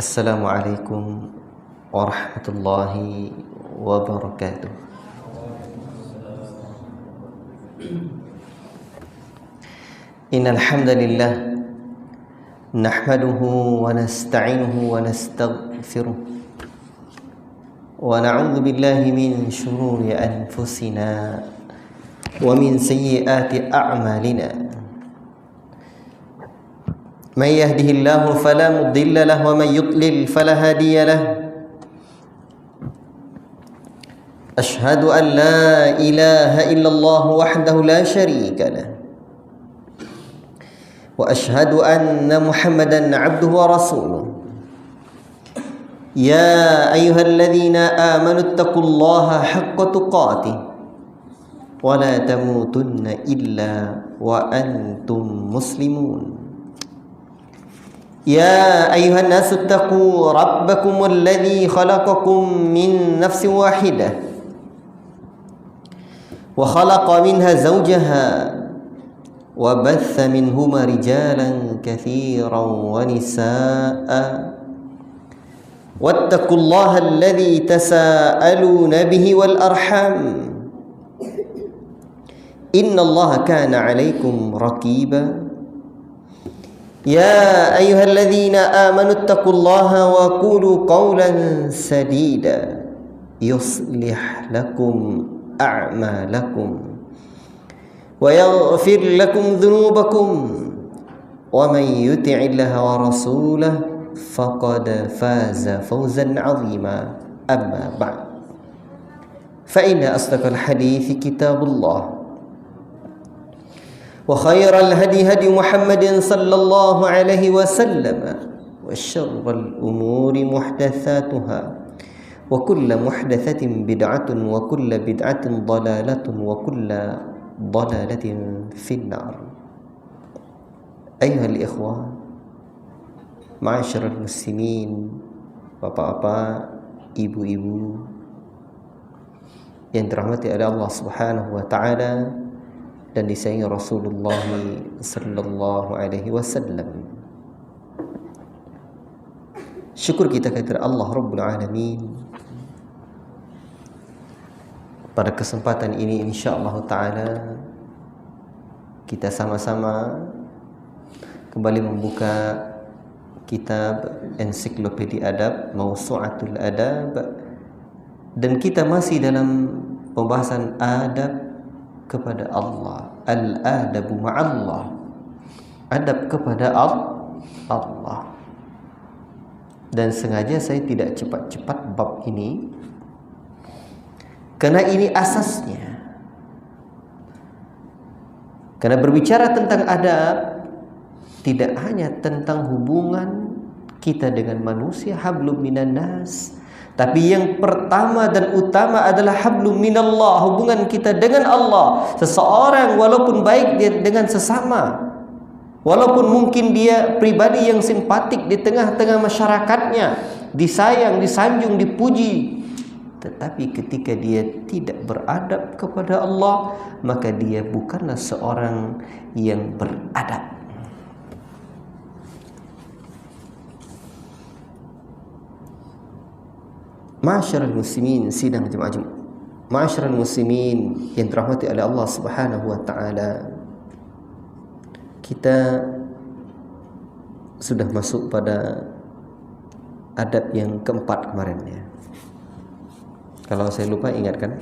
Assalamualaikum warahmatullahi wabarakatuh. Innal hamdalillah nahmaduhu wa nasta'inuhu wa nastaghfiruh wa na'udzu billahi min shururi anfusina wa min sayyiati a'malina. من يهده الله فلا مضل له ومن يضلل فلا هادي له. أشهد أن لا إله إلا الله وحده لا شريك له وأشهد أن محمدا عبده ورسوله. يا أيها الذين آمنوا اتقوا الله حق تقاته ولا تموتن إلا وأنتم مسلمون. يا أيها الناس اتقوا ربكم الذي خلقكم من نفس واحدة وخلق منها زوجها وبث منهما رجالا كثيرا ونساء واتقوا الله الذي تساءلون به والأرحام إن الله كان عليكم رقيبا. يا أيها الذين آمنوا اتقوا الله وقولوا قولا سديدا يصلح لكم أعمالكم ويغفر لكم ذنوبكم ومن يطع الله ورسوله فقد فاز فوزا عظيما. أما بعد فإن أصدق الحديث كتاب الله وخير الهدي هدي محمد صلى الله عليه وسلم وشر الأمور محدثاتها وكل محدثة بدعة وكل بدعة ضلالة وكل ضلالة في النار. أيها الإخوة معاشر المسلمين, bapak-bapak, ibu-ibu yang dirahmati oleh Allah Subhanahu wa taala dan disayangi Rasulullah sallallahu alaihi wasallam. Syukur kita kepada Allah Rabbul Alamin. Pada kesempatan ini insyaallah taala kita sama-sama kembali membuka kitab Ensiklopedia Adab, Mausu'atul Adab, dan kita masih dalam pembahasan adab kepada Allah, al-adabu ma'allah, adab kepada Allah. Dan sengaja saya tidak cepat-cepat bab ini karena ini asasnya. Karena berbicara tentang adab tidak hanya tentang hubungan kita dengan manusia, hablum minan nas, tapi yang pertama dan utama adalah hablum minallah, hubungan kita dengan Allah. Seseorang walaupun baik dia dengan sesama, walaupun mungkin dia pribadi yang simpatik di tengah-tengah masyarakatnya, disayang, disanjung, dipuji, tetapi ketika dia tidak beradab kepada Allah, maka dia bukanlah seorang yang beradab. Ma'asyiral muslimin, sidang jemaah Jumat. Ma'asyiral muslimin yang dirahmati oleh Allah Subhanahu wa taala. Kita sudah masuk pada adab yang keempat kemarin ya. Kalau saya lupa ingatkan.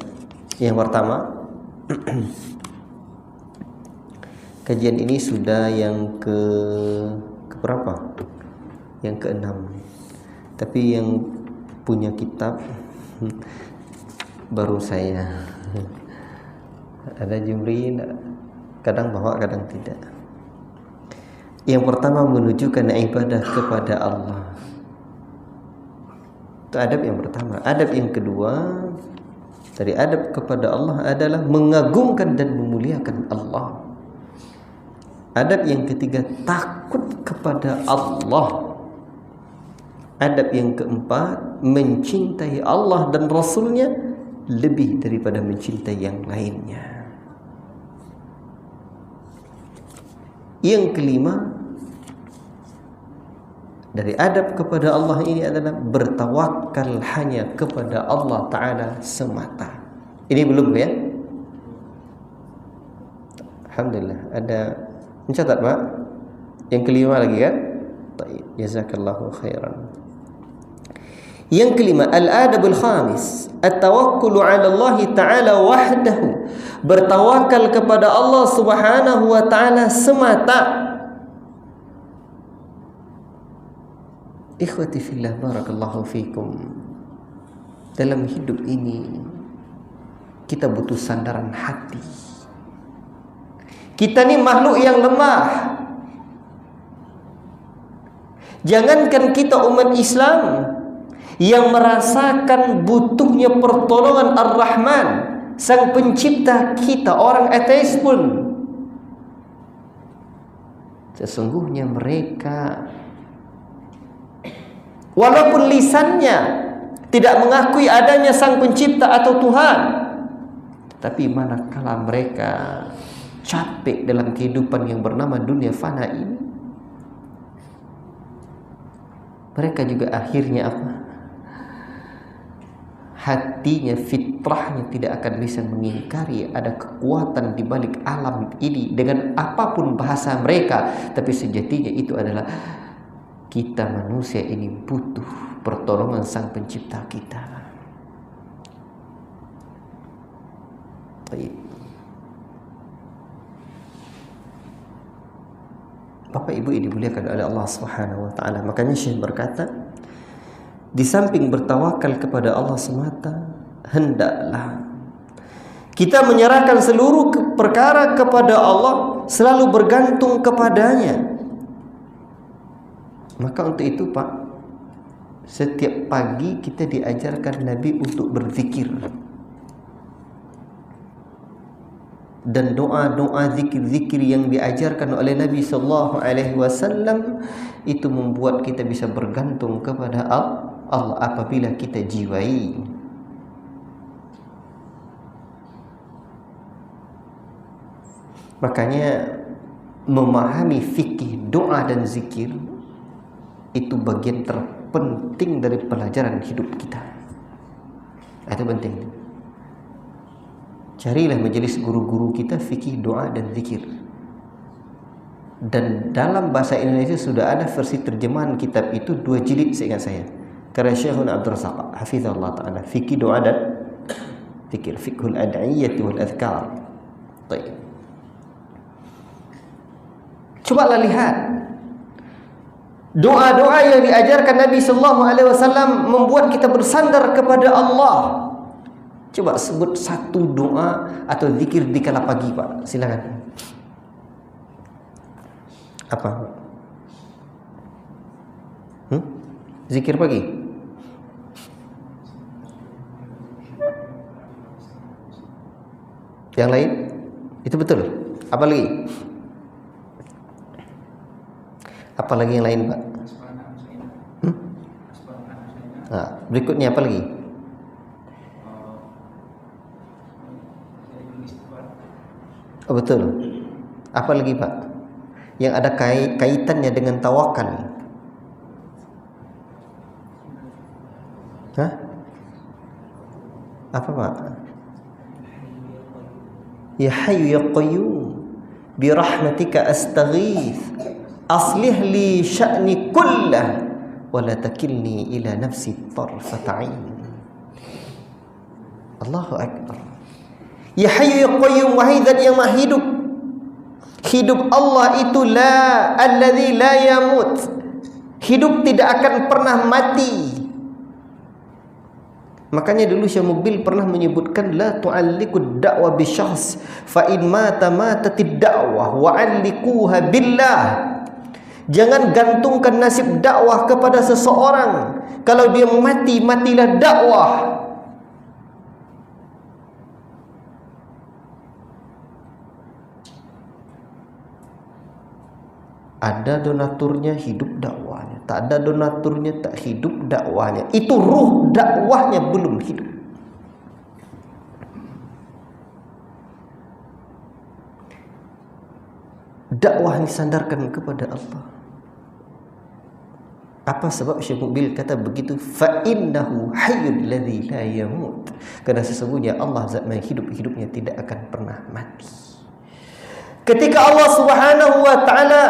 Yang pertama, kajian ini sudah yang ke berapa? Yang keenam. Tapi yang punya kitab baru saya. Ada Jumri, kadang bawa kadang tidak. Yang pertama, menunjukkan ibadah kepada Allah. Itu adab yang pertama. Adab yang kedua dari adab kepada Allah adalah mengagungkan dan memuliakan Allah. Adab yang ketiga, takut kepada Allah. Adab yang keempat, mencintai Allah dan Rasulnya lebih daripada mencintai yang lainnya. Yang kelima, dari adab kepada Allah ini adalah bertawakal hanya kepada Allah Ta'ala semata. Ini belum ya? Alhamdulillah. Ada mencatat Pak? Yang kelima lagi kan? Baik, jazakallahu khairan. Yang kelima, al-adabul khamis, at-tawakkulu 'ala Allah Ta'ala wahdahu. Bertawakal kepada Allah Subhanahu wa taala semata. Ikhwati fillah, barakallahu fikum. Dalam hidup ini kita butuh sandaran hati. Kita ni makhluk yang lemah. Jangankan kita umat Islam yang merasakan butuhnya pertolongan Ar-Rahman, Sang Pencipta kita, orang ateis pun sesungguhnya mereka walaupun lisannya tidak mengakui adanya Sang Pencipta atau Tuhan, tapi manakala mereka capek dalam kehidupan yang bernama dunia fana ini, mereka juga akhirnya apa? Hatinya, fitrahnya tidak akan bisa mengingkari ada kekuatan di balik alam ini dengan apapun bahasa mereka, tapi sejatinya itu adalah kita manusia ini butuh pertolongan Sang Pencipta kita. Baik. Bapak Ibu ini dimuliakan oleh Allah Subhanahu wa taala. Makanya Syekh berkata, di samping bertawakal kepada Allah semata, hendaklah kita menyerahkan seluruh perkara kepada Allah, selalu bergantung kepadanya. Maka untuk itu Pak, setiap pagi kita diajarkan Nabi untuk berzikir. Dan doa-doa zikir-zikir yang diajarkan oleh Nabi sallallahu alaihi wasallam itu membuat kita bisa bergantung kepada Allah apabila kita jiwai. Makanya memahami fikih doa dan zikir itu bagian terpenting dari pelajaran hidup kita. Itu penting. Carilah majelis guru-guru kita fikih doa dan zikir. Dan dalam bahasa Indonesia sudah ada versi terjemahan kitab itu 2 jilid seingat saya. Karya Syekhun Abdul Razak hafizahullah taala, fikih doa dan zikir, fiqhul ad'iyyah wal adhkar. Baik. Cobalah lihat doa-doa yang diajarkan Nabi sallallahu alaihi wasallam membuat kita bersandar kepada Allah. Coba sebut satu doa atau zikir di kala pagi, Pak. Silakan. Apa? Zikir pagi. Yang lain? Itu betul. Apa lagi? Apa lagi yang lain, Pak? Nah, berikutnya apa lagi? Oh, betul. Apa lagi, Pak? Yang ada kaitannya dengan tawakal. Hah? Apa, Pak? Ya Hayyu ya Qayyum bi rahmatika astaghith aslih li sya'ni kullah wa la takilni ila nafsi tarfata 'ain. Allahu akbar. Ya Hayyu ya Qayyum, wahai zat yang maha hidup. Hidup Allah itu alladzi la yamut. Hidup tidak akan pernah mati. Makanya dulu Syekh Mubil pernah menyebutkan la tu'alliqud da'wa bi syakhs fa in mata matatid da'wah wa 'allikuha billah. Jangan gantungkan nasib dakwah kepada seseorang. Kalau dia mati, matilah dakwah. Ada donaturnya, hidup dakwahnya. Tak ada donaturnya, tak hidup dakwahnya. Itu ruh dakwahnya belum hidup. Dakwah disandarkan kepada Allah. Apa sebab Syekh Muqbil kata begitu? Fa innahu hayyul ladzi la yamut. Karena sesungguhnya Allah zat yang hidup, hidupnya tidak akan pernah mati. Ketika Allah Subhanahu wa taala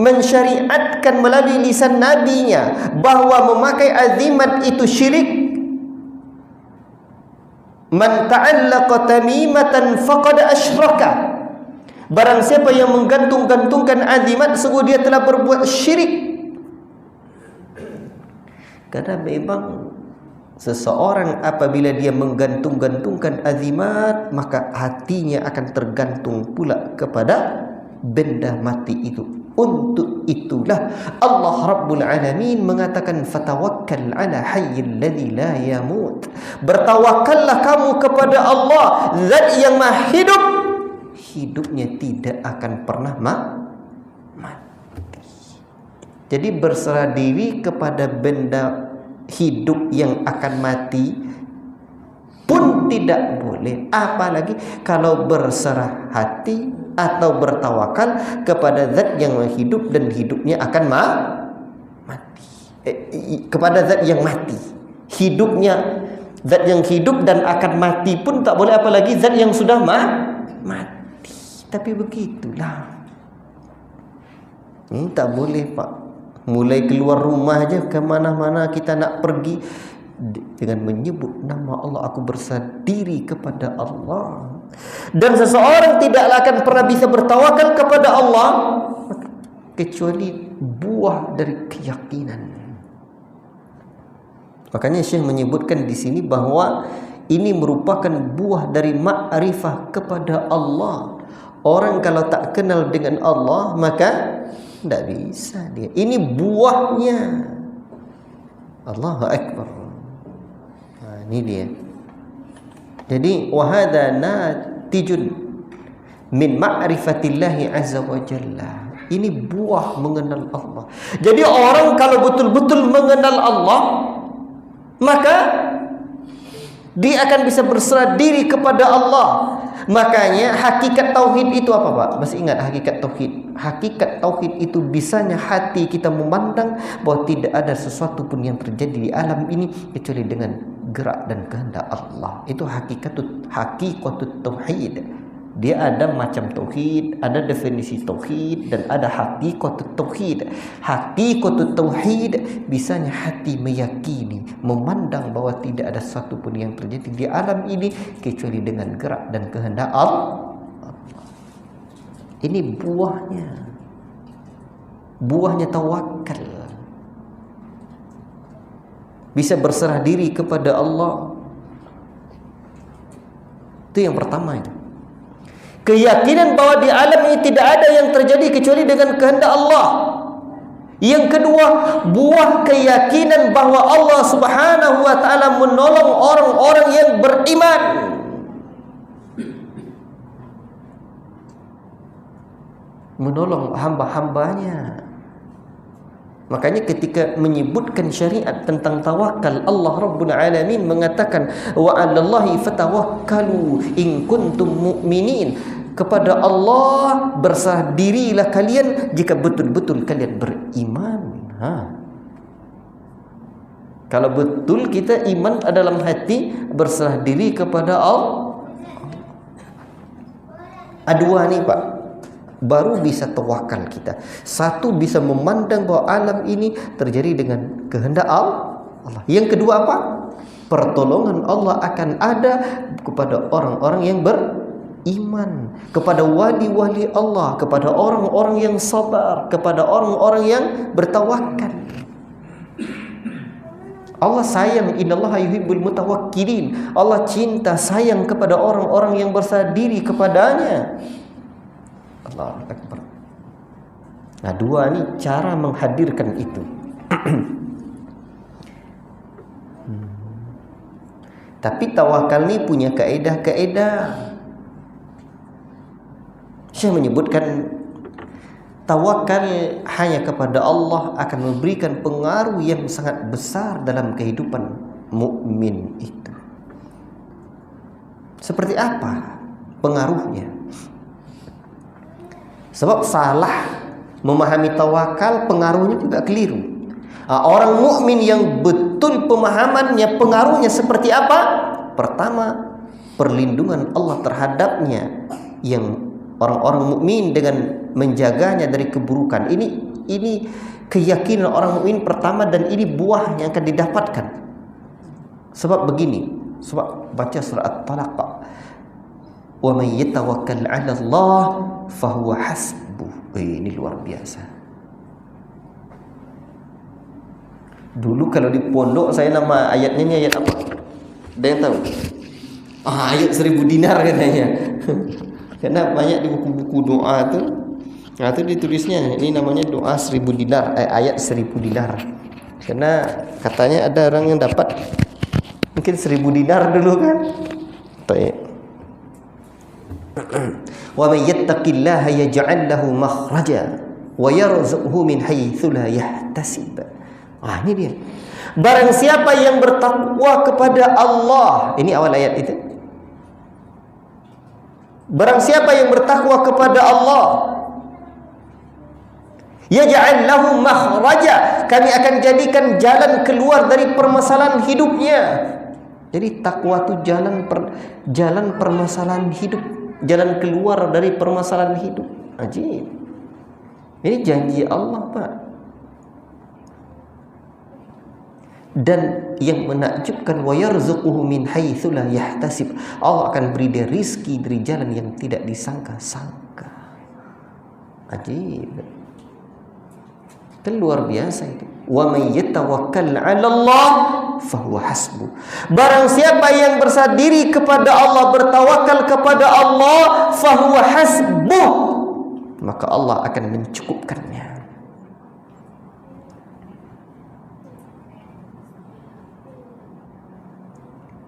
mensyariatkan melalui lisan nabinya bahwa memakai azimat itu syirik, man ta'allaqa tamimatan faqad asyraka. Barang siapa yang menggantung-gantungkan azimat, sungguh dia telah berbuat syirik. Karena memang seseorang apabila dia menggantung-gantungkan azimat, maka hatinya akan tergantung pula kepada benda mati itu. Untuk itulah Allah Rabbul Alamin mengatakan fatawakkal ala hayyil ladzi la yamut. Bertawakallah kamu kepada Allah, zat yang maha hidup, hidupnya tidak akan pernah mati. Jadi berserah diri kepada benda hidup yang akan mati pun tidak boleh, apalagi kalau berserah hati atau bertawakal kepada zat yang hidup dan hidupnya akan mati. Kepada zat yang mati, hidupnya zat yang hidup dan akan mati pun tak boleh, apalagi zat yang sudah mati. Tapi begitulah, tak boleh Pak. Mulai keluar rumah aja ke mana-mana kita nak pergi dengan menyebut nama Allah, aku berserah diri kepada Allah. Dan seseorang tidaklah akan pernah bisa bertawakal kepada Allah kecuali buah dari keyakinan. Makanya Syekh menyebutkan di sini bahwa ini merupakan buah dari ma'rifah kepada Allah. Orang kalau tak kenal dengan Allah maka tidak bisa dia. Ini buahnya. Allahu Akbar. Ini dia. Jadi wahada natijun min ma'rifatillahi azza wa jalla. Ini buah mengenal Allah. Jadi orang kalau betul-betul mengenal Allah, maka dia akan bisa berserah diri kepada Allah. Makanya hakikat tauhid itu apa Pak? Masih ingat hakikat tauhid? Hakikat tauhid itu bisanya hati kita memandang bahwa tidak ada sesuatu pun yang terjadi di alam ini kecuali dengan gerak dan kehendak Allah. Itu hakikatut tauhid. Dia ada macam tauhid, ada definisi tauhid, dan ada hakikatut tauhid. Hakikatut tauhid bisanya hati meyakini, memandang bahwa tidak ada sesuatu pun yang terjadi di alam ini kecuali dengan gerak dan kehendak Allah. Ini buahnya. Buahnya tawakal. Bisa berserah diri kepada Allah. Itu yang pertama itu. Keyakinan bahwa di alam ini tidak ada yang terjadi kecuali dengan kehendak Allah. Yang kedua, buah keyakinan bahwa Allah Subhanahu wa taala menolong orang-orang yang beriman. Menolong hamba-hambanya. Makanya ketika menyebutkan syariat tentang tawakal, Allah Rabbul Alamin mengatakan wa 'alallahi fatawakkalu in kuntum mu'minin. Kepada Allah berserah dirilah kalian jika betul-betul kalian beriman. Kalau betul kita iman dalam hati, berserah diri kepada Allah. Dua nih Pak, baru bisa tawakal kita. Satu, bisa memandang bahwa alam ini terjadi dengan kehendak Allah. Yang kedua apa? Pertolongan Allah akan ada kepada orang-orang yang beriman, kepada wali-wali Allah, kepada orang-orang yang sabar, kepada orang-orang yang bertawakal. Allah sayang, innallaha yuhibbul mutawakkilin. Allah cinta, sayang kepada orang-orang yang berserah diri kepadanya. Allahu Akbar. Nah, dua ni cara menghadirkan itu. Tapi tawakal ni punya kaedah-kaedah. Syekh menyebutkan tawakal hanya kepada Allah akan memberikan pengaruh yang sangat besar dalam kehidupan mukmin itu. Seperti apa pengaruhnya? Sebab salah memahami tawakal, pengaruhnya juga keliru. Orang mukmin yang betul pemahamannya, pengaruhnya seperti apa? Pertama, perlindungan Allah terhadapnya, yang orang-orang mukmin dengan menjaganya dari keburukan. Ini keyakinan orang mukmin pertama, dan ini buah yang akan didapatkan. Sebab begini, sebab baca surah At-Talaq, wa may yatawakkal 'ala Allah fahuwa hasbuh. Ini luar biasa. Dulu kalau di pondok saya, nama ayatnya ini ayat apa? Ada yang tahu? Ayat 1000 dinar katanya. Karena banyak di buku-buku doa tuh. Nah, itu ditulisnya ini namanya doa 1000 dinar, ayat 1000 dinar. Karena katanya ada orang yang dapat mungkin 1000 dinar dulu kan. Baik. Wa may yattaqillaha yaj'al lahu makhraja wa yarzuqhu min haitsu la yahtasib. Ini dia. Barang siapa yang bertakwa kepada Allah, ini awal ayat itu. Barang siapa yang bertakwa kepada Allah, yaj'al lahu makhraja, kami akan jadikan jalan keluar dari permasalahan hidupnya. Jadi takwa itu jalan permasalahan hidup, jalan keluar dari permasalahan hidup. Ajib. Ini janji Allah, Pak. Dan yang menakjubkan, wa yarzuquhu min haitsu la yahtasib, Allah akan beri dia rizki dari jalan yang tidak disangka-sangka. Ajib. Itu luar biasa itu. Wa may yatawakkal 'ala Allah fahuwa hasbuh. Barang siapa yang bersandar diri kepada Allah, bertawakal kepada Allah, fahuwa hasbuh, maka Allah akan mencukupkannya.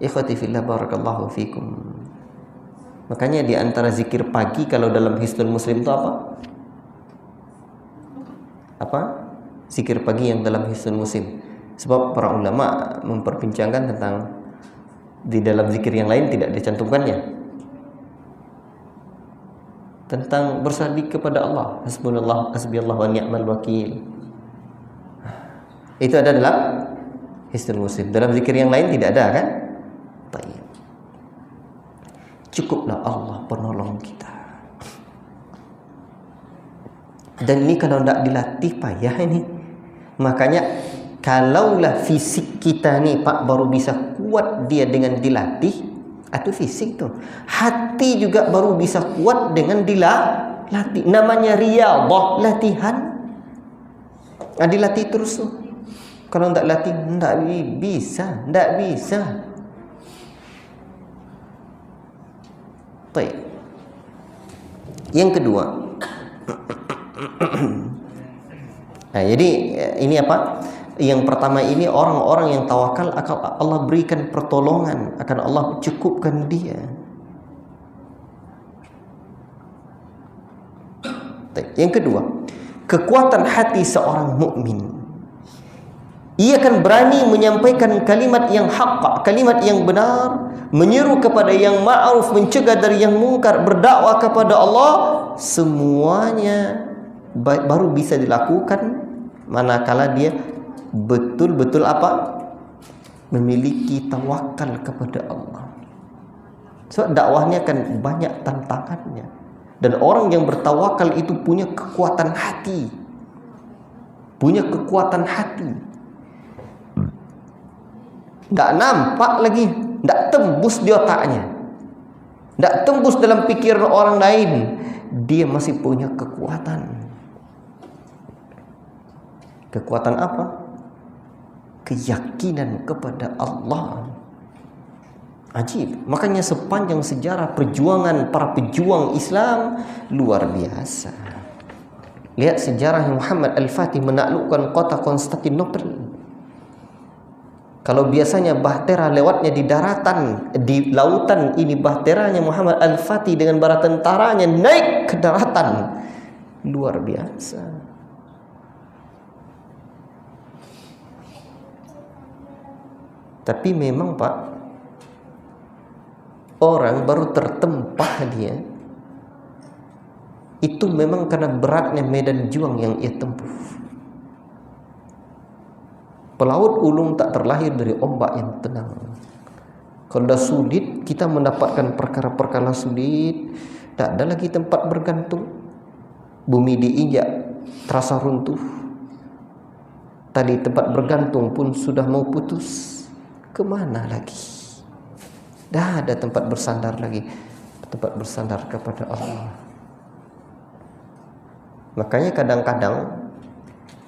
Ikhwati fillah, barakallahu fikum. Makanya di antara zikir pagi kalau dalam Hisnul Muslim itu apa? Apa? Zikir pagi yang dalam Hisnul Muslim. Sebab para ulama memperbincangkan tentang di dalam zikir yang lain tidak dicantumkannya. Tentang bersandar kepada Allah, hasbunallah, hasbiyallah wa ni'mal wakil. Itu ada dalam Hisnul Muslim. Dalam zikir yang lain tidak ada kan? Baik. Cukuplah Allah penolong kita. Dan ini kalau tidak dilatih payah ini. Makanya kalaulah fisik kita nih Pak baru bisa kuat dia dengan dilatih, itu fisik tuh. Hati juga baru bisa kuat dengan dilatih. Namanya riyadhah, latihan. Dilatih terus tuh. Kalau tidak latih tidak bisa. Baik. Yang kedua, jadi ini apa? Yang pertama ini orang-orang yang tawakal akan Allah berikan pertolongan, akan Allah cukupkan dia. Baik. Yang kedua, kekuatan hati seorang mukmin. Ia akan berani menyampaikan kalimat yang hak, kalimat yang benar, menyeru kepada yang ma'ruf, mencegah dari yang mungkar, berdakwah kepada Allah. Semuanya baru bisa dilakukan manakala dia betul-betul apa? Memiliki tawakal kepada Allah. So dakwahnya akan banyak tantangannya. Dan orang yang bertawakal itu punya kekuatan hati. Tidak nampak lagi, tidak tembus di otaknya, tidak tembus dalam pikiran orang lain. Dia masih punya kekuatan. Kekuatan apa? Keyakinan kepada Allah. Ajib. Makanya sepanjang sejarah perjuangan para pejuang Islam luar biasa. Lihat sejarah Muhammad Al-Fatih menaklukkan kota Konstantinopel. Kalau biasanya bahtera lewatnya di daratan, di lautan, ini bahteranya Muhammad Al-Fatih dengan bala tentaranya naik ke daratan. Luar biasa. Tapi memang Pak, orang baru tertempah dia itu memang karena beratnya medan juang yang ia tempuh. Pelaut ulung tak terlahir dari ombak yang tenang. Kalau dah sulit kita mendapatkan perkara-perkara sulit, tak ada lagi tempat bergantung. Bumi diinjak terasa runtuh, tali tempat bergantung pun sudah mau putus. Kemana lagi? Dah ada tempat bersandar lagi, tempat bersandar kepada Allah. Makanya kadang-kadang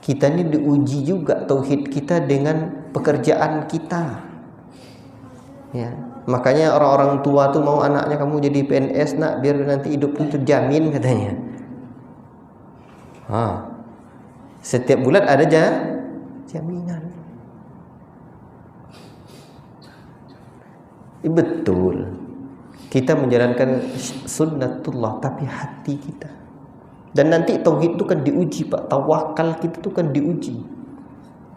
kita ini diuji juga tauhid kita dengan pekerjaan kita. Ya, makanya orang-orang tua tuh mau anaknya kamu jadi PNS nak, biar nanti hidup itu terjamin katanya. Setiap bulan ada jaminan. Betul, kita menjalankan sunnatullah, tapi hati kita. Dan nanti tauhid itu kan diuji Pak, tawakal kita itu kan diuji.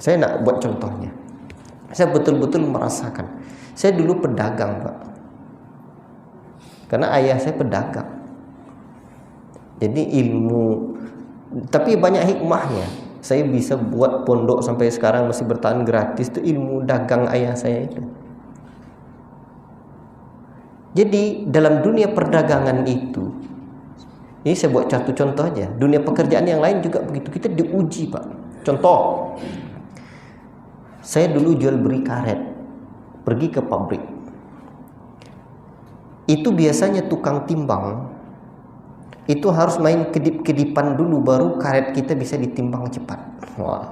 Saya nak buat contohnya. Saya betul-betul merasakan. Saya dulu pedagang Pak, karena ayah saya pedagang. Jadi ilmu, tapi banyak hikmahnya. Saya bisa buat pondok sampai sekarang masih bertahan gratis, itu ilmu dagang ayah saya itu. Jadi dalam dunia perdagangan itu, ini saya buat satu contoh aja. Dunia pekerjaan yang lain juga begitu. Kita diuji Pak. Contoh, saya dulu jual beli karet, pergi ke pabrik. Itu biasanya tukang timbang itu harus main kedip-kedipan dulu, baru karet kita bisa ditimbang cepat. Wah,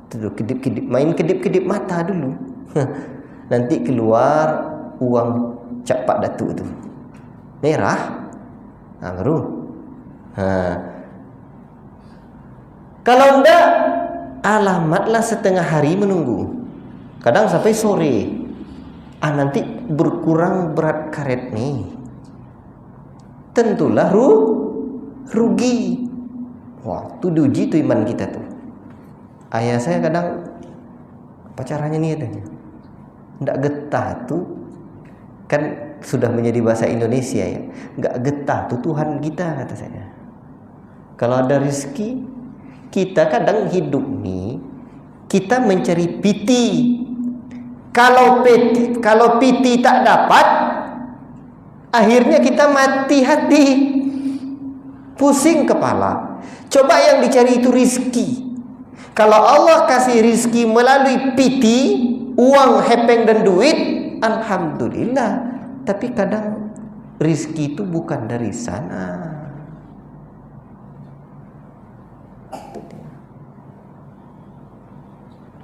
itu kedip-kedip, main kedip-kedip mata dulu. Nanti keluar uang Cak Pak Datuk itu merah, baru. Kalau enggak, alamatlah setengah hari menunggu, kadang sampai sore. Nanti berkurang berat karet nih, tentulah rugi. Wah, itu diuji tuh iman kita tuh. Ayah saya kadang, apa caranya nih katanya, enggak getah tuh. Kan sudah menjadi bahasa Indonesia ya, nggak getah tuh Tuhan kita, kata saya. Kalau ada rezeki, kita kadang hidup nih, kita mencari piti. Kalau piti tak dapat, akhirnya kita mati hati, pusing kepala. Coba yang dicari itu rezeki. Kalau Allah kasih rezeki melalui piti, uang, hepeng dan duit, alhamdulillah. Tapi kadang rezeki itu bukan dari sana.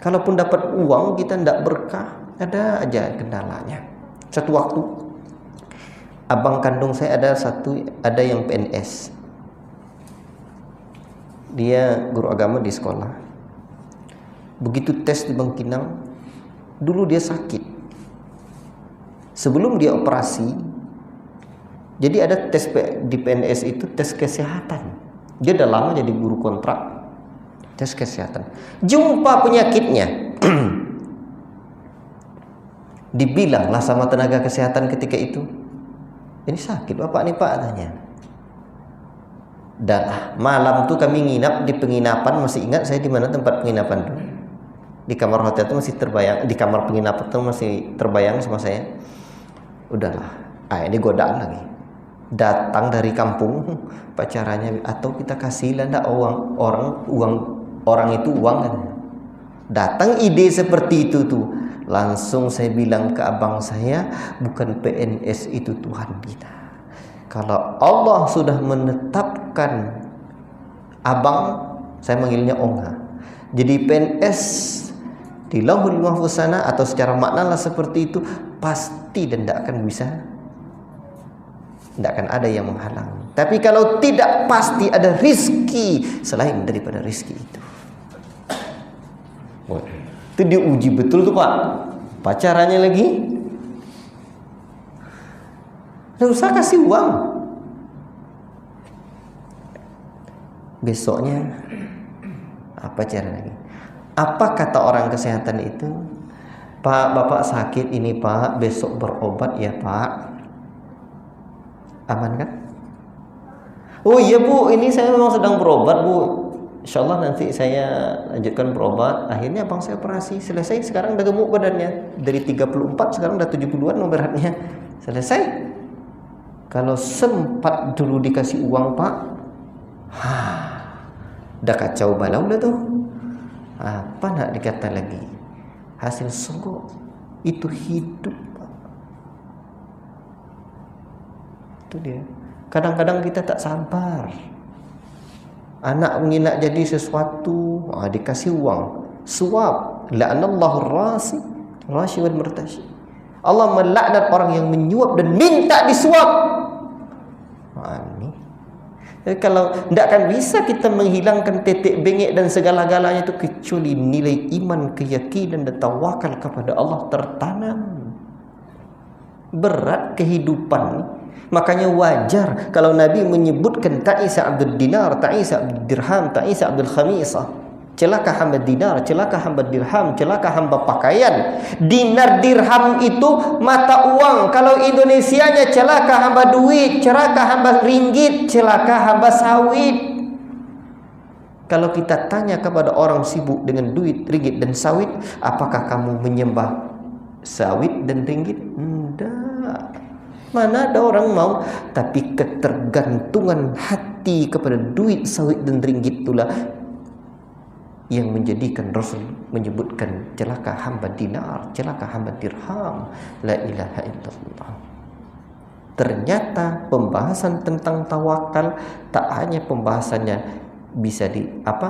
Kalaupun dapat uang kita tidak berkah, ada aja kendalanya. Satu waktu abang kandung saya ada yang PNS. Dia guru agama di sekolah. Begitu tes di Bangkinang, dulu dia sakit. Sebelum dia operasi, jadi ada tes di PNS itu, tes kesehatan. Dia udah lama jadi guru kontrak, tes kesehatan. Jumpa penyakitnya. Dibilanglah sama tenaga kesehatan ketika itu, ini sakit bapak nih Pak, tanya. Dan malam tuh kami nginap di penginapan, masih ingat saya di mana tempat penginapan tuh. Di kamar hotel itu masih terbayang, di kamar penginapan itu masih terbayang sama saya. Udahlah, ini godaan lagi. Datang dari kampung pacarannya, atau kita kasihlah ndak orang itu uang kan. Datang ide seperti itu tuh, langsung saya bilang ke abang saya, bukan PNS itu Tuhan kita. Kalau Allah sudah menetapkan abang, saya manggilnya Onga, jadi PNS di Lauhul Mahfuz sana, atau secara maknalah seperti itu, pasti dan tidak akan bisa, tidak akan ada yang menghalang. Tapi kalau tidak, pasti ada rizki selain daripada rizki itu. Itu diuji betul tuh Pak. Pacarannya lagi, nggak usah kasih uang. Besoknya apa cara lagi? Apa kata orang kesehatan itu? Pak, bapak sakit ini Pak, besok berobat ya Pak. Aman kan? Oh iya Bu, ini saya memang sedang berobat Bu. Insyaallah nanti saya lanjutkan berobat. Akhirnya abang saya operasi, selesai. Sekarang udah gemuk badannya. Dari 34 sekarang udah 70-an beratnya. Selesai. Kalau sempat dulu dikasih uang, Pak, udah kacau balau dah tuh. Apa nak dikata lagi? Hasil sogok itu hidup, Pak. Itu dia. Kadang-kadang kita tak sabar. Anak ingin nak jadi sesuatu, dikasih uang, suap. La'anallahu rashi wal murtashi. Allah melaknat orang yang menyuap dan minta disuap. Ini. Jadi kalau tidak akan bisa kita menghilangkan tetek bengek dan segala-galanya itu kecuali nilai iman, keyakinan dan tawakal kepada Allah tertanam. Berat kehidupan. Makanya wajar kalau Nabi menyebutkan ta'isa abdul dinar, ta'isa abdul dirham, ta'isa abdul khamisah. Celaka hamba dinar, celaka hamba dirham, celaka hamba pakaian. Dinar dirham itu mata uang. Kalau Indonesianya celaka hamba duit, celaka hamba ringgit, celaka hamba sawit. Kalau kita tanya kepada orang sibuk dengan duit, ringgit dan sawit, apakah kamu menyembah sawit dan ringgit? Tidak. Mana ada orang mau, tapi ketergantungan hati kepada duit, sawit dan ringgit itulah yang menjadikan Rasul menyebutkan celaka hamba dinar, celaka hamba dirham. La ilaha illallah. Ternyata pembahasan tentang tawakal tak hanya pembahasannya bisa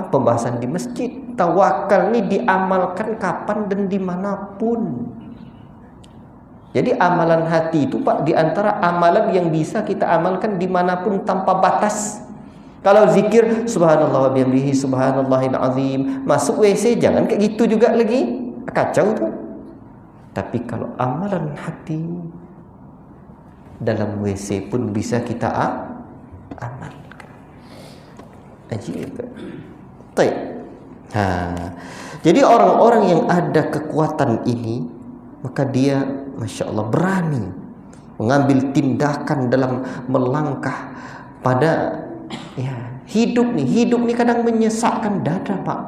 pembahasan di masjid. Tawakal ini diamalkan kapan dan dimanapun. Jadi amalan hati itu, Pak, diantara amalan yang bisa kita amalkan dimanapun tanpa batas. Kalau zikir subhanallah wa bihamdihi subhanallahil azim, masuk WC jangan kayak gitu juga lagi, kacau tuh. Tapi kalau amalan hati dalam WC pun bisa kita amalkan. Ajib. Baik. Jadi orang-orang yang ada kekuatan ini, maka dia Masya Allah berani mengambil tindakan dalam melangkah pada hidup nih kadang menyesakkan dada, Pak,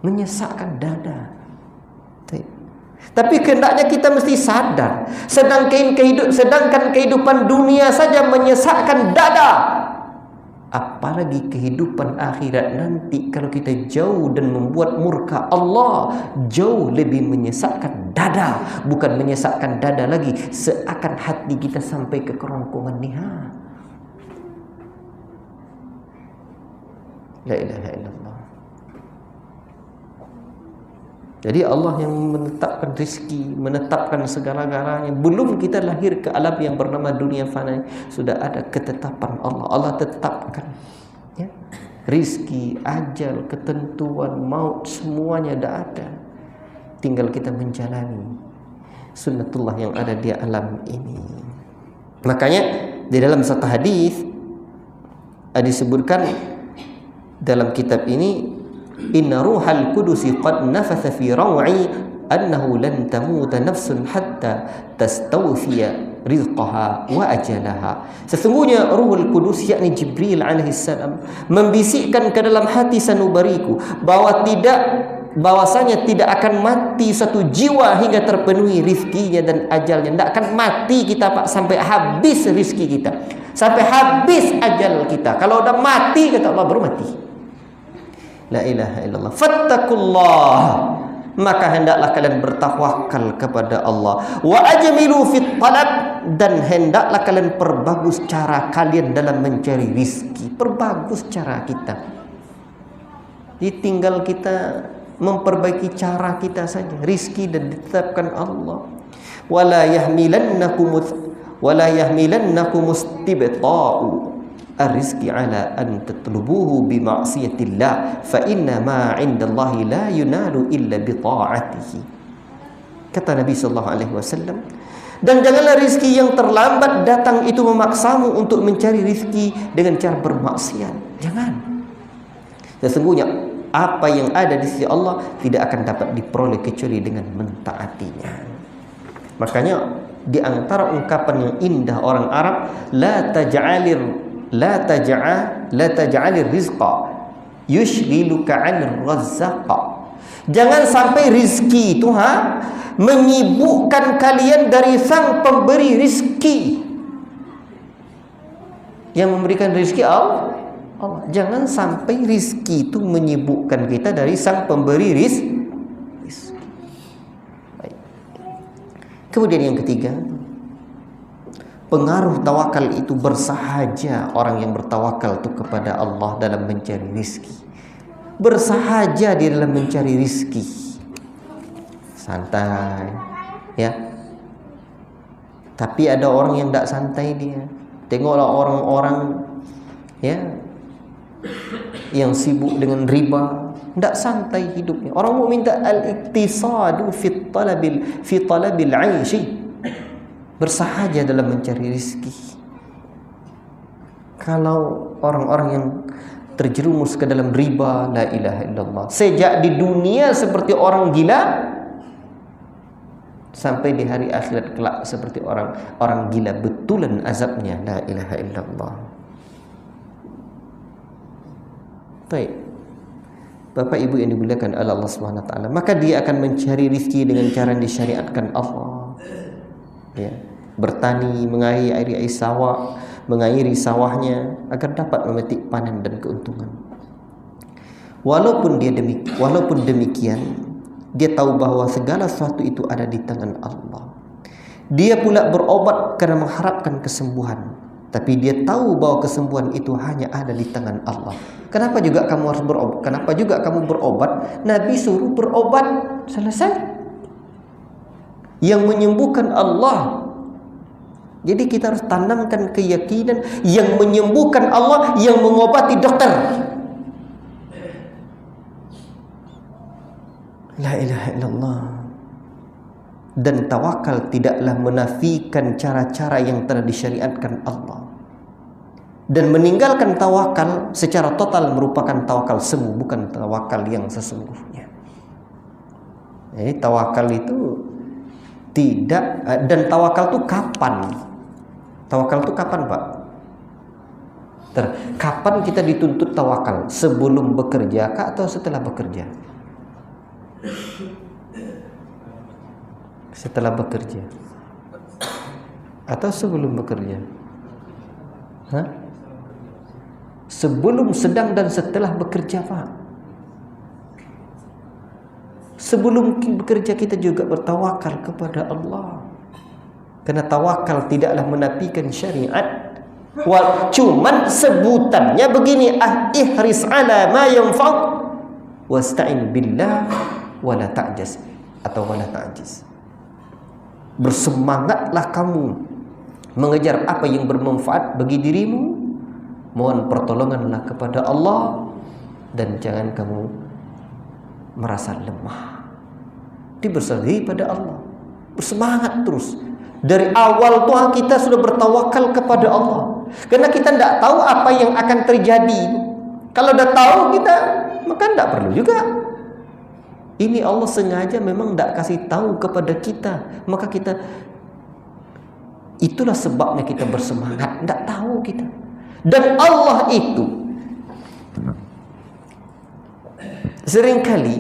menyesakkan dada. Tapi hendaknya kita mesti sadar, sedangkan kehidupan dunia saja menyesakkan dada, apalagi kehidupan akhirat nanti kalau kita jauh dan membuat murka Allah, jauh lebih menyesakkan dada. Bukan menyesakkan dada lagi, seakan hati kita sampai ke kerongkongan niha. La ilaha illallah. Jadi Allah yang menetapkan rezeki, menetapkan segala-galanya. Belum kita lahir ke alam yang bernama dunia fana, sudah ada ketetapan Allah. Allah tetapkan, ya, rezeki, ajal, ketentuan, maut, semuanya dah ada. Tinggal kita menjalani sunnatullah yang ada di alam ini. Makanya di dalam satu hadis disebutkan dalam kitab ini, inna ruhal kudusi qad nafatha fi raw'i annahu lan tamuta nafsun hatta tastawfiya rizqaha wa ajalaha. Sesungguhnya Ruhul Kudus, yakni Jibril alaihissalam, membisikkan ke dalam hati sanubariku bahwasanya tidak akan mati satu jiwa hingga terpenuhi rizkinya dan ajalnya. Tidak akan mati kita, Pak, sampai habis rizki kita, sampai habis ajal kita. Kalau udah mati, kata Allah, baru mati. La ilaha illallah. Fattakullah, maka hendaklah kalian bertawakal kepada Allah. Wa ajmilu fit talab, dan hendaklah kalian perbagus cara kalian dalam mencari rizki. Perbagus cara kita. Ditinggal kita memperbaiki cara kita saja. Rizki dan ditetapkan Allah. Wala yahmilannakum istibta'u ar-rizqi ala an tatlubuhu bi ma'siyatillah fa inna ma 'indallahi la yunalu illa bi ta'atihi. Kata Nabi sallallahu alaihi wasallam, dan janganlah rizki yang terlambat datang itu memaksamu untuk mencari rizki dengan cara bermaksiat. Jangan. Sesungguhnya apa yang ada di sisi Allah tidak akan dapat diperoleh kecuali dengan mentaatinya. Makanya di antara ungkapan yang indah orang Arab, la taj'alir rizqa yushghiluka 'anir razzaq. Jangan sampai rizki itu menyibukkan kalian dari sang pemberi rizki. Yang memberikan rizki Allah. Jangan sampai rizki itu menyibukkan kita dari sang pemberi rizki. Baik. Kemudian yang ketiga, pengaruh tawakal itu bersahaja orang yang bertawakal itu kepada Allah dalam mencari rizki. Bersahaja di dalam mencari rizki, santai, ya. Tapi ada orang yang tidak santai dia. Tengoklah orang-orang, ya, yang sibuk dengan riba, tidak santai hidupnya. Orang mukmin tak al-iktisadu fi talabil 'aishi, bersahaja dalam mencari rizki. Kalau orang-orang yang terjerumus ke dalam riba, la ilaha illallah, sejak di dunia seperti orang gila, sampai di hari akhirat kelak seperti orang gila betulan azabnya, la ilaha illallah. Baik, Bapak Ibu yang dimuliakan oleh Allah Subhanahu wa taala, maka dia akan mencari rezeki dengan cara yang disyariatkan Allah. Ya, bertani, mengairi sawah, mengairi sawahnya agar dapat memetik panen dan keuntungan. Walaupun demikian, dia tahu bahwa segala sesuatu itu ada di tangan Allah. Dia pula berobat karena mengharapkan kesembuhan, tapi dia tahu bahwa kesembuhan itu hanya ada di tangan Allah. Kenapa juga kamu harus berobat? Kenapa juga kamu berobat? Nabi suruh berobat, selesai. Yang menyembuhkan Allah. Jadi kita harus tanamkan keyakinan yang menyembuhkan Allah, yang mengobati dokter. La ilaha illallah. Dan tawakal tidaklah menafikan cara-cara yang telah disyariatkan Allah. Dan meninggalkan tawakal secara total merupakan tawakal semu, bukan tawakal yang sesungguhnya. Jadi tawakal itu tidak, dan tawakal itu kapan? Tawakal itu kapan, Pak? Kapan kita dituntut tawakal? Sebelum bekerja kah atau setelah bekerja? Setelah bekerja atau sebelum bekerja? Sebelum, sedang, dan setelah bekerja, Pak. Sebelum bekerja kita juga bertawakal kepada Allah. Karena tawakal tidaklah menafikan syariat. Cuman sebutannya begini, ihris ala ma yanfa'uk wasta'in billah wala ta'jaz, atau wala ta'jiz. Bersemangatlah kamu mengejar apa yang bermanfaat bagi dirimu, mohon pertolonganlah kepada Allah, dan jangan kamu merasa lemah. Dibersertai pada Allah, bersemangat terus. Dari awal Tuhan kita sudah bertawakal kepada Allah, karena kita tidak tahu apa yang akan terjadi. Kalau sudah tahu kita, maka tidak perlu juga. Ini Allah sengaja memang tidak kasih tahu kepada kita, maka kita, itulah sebabnya kita bersemangat. Tidak tahu kita. Dan Allah itu seringkali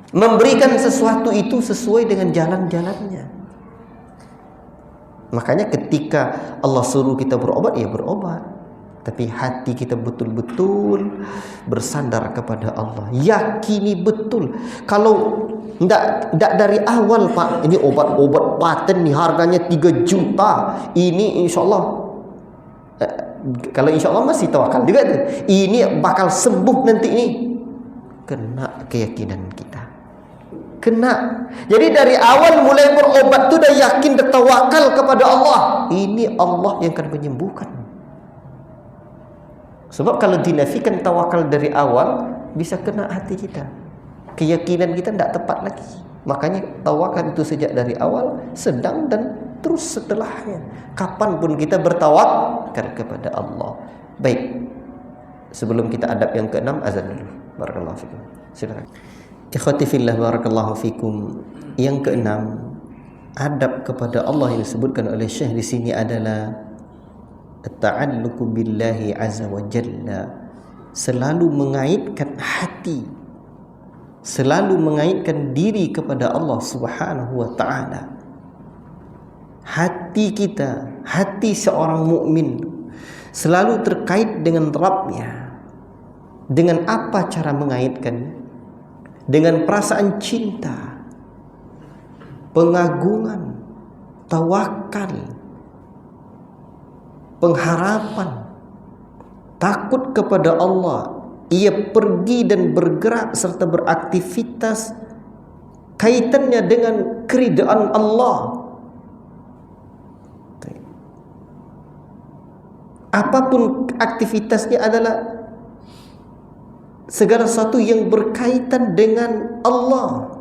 memberikan sesuatu itu sesuai dengan jalan-jalannya. Makanya ketika Allah suruh kita berobat, ya berobat. Tapi hati kita betul-betul bersandar kepada Allah. Yakini betul. Kalau tidak dari awal, Pak, ini obat-obat paten nih, harganya 3 juta. Ini insya Allah, kalau insya Allah masih tawakal juga tuh. Ini bakal sembuh nanti ini. Kena keyakinan kita. Kena. Jadi dari awal mulai berobat tu dah yakin, dah tawakal kepada Allah. Ini Allah yang akan menyembuhkan. Sebab kalau dinafikan tawakal dari awal, bisa kena hati kita. Keyakinan kita tidak tepat lagi. Makanya tawakal itu sejak dari awal, sedang, dan terus setelahnya. Kapanpun kita bertawakal kepada Allah. Baik. Sebelum kita adab yang ke-6, azan dulu. Barakallahu fikum. Silakan. Ikhwati fillah, barakallahu fikum. Yang ke-6, adab kepada Allah yang disebutkan oleh Syekh di sini adalah at-ta'alluqu billahi azza wa jalla selalu mengaitkan hati, selalu mengaitkan diri kepada Allah Subhanahu wa taala. Hati kita, hati seorang mukmin selalu terkait dengan Rabb-Nya. Dengan apa cara mengaitkan? Dengan perasaan cinta, pengagungan, tawakal, pengharapan, takut kepada Allah. Ia pergi dan bergerak serta beraktivitas kaitannya dengan keridaan Allah. Apapun aktivitasnya adalah segala sesuatu yang berkaitan dengan Allah,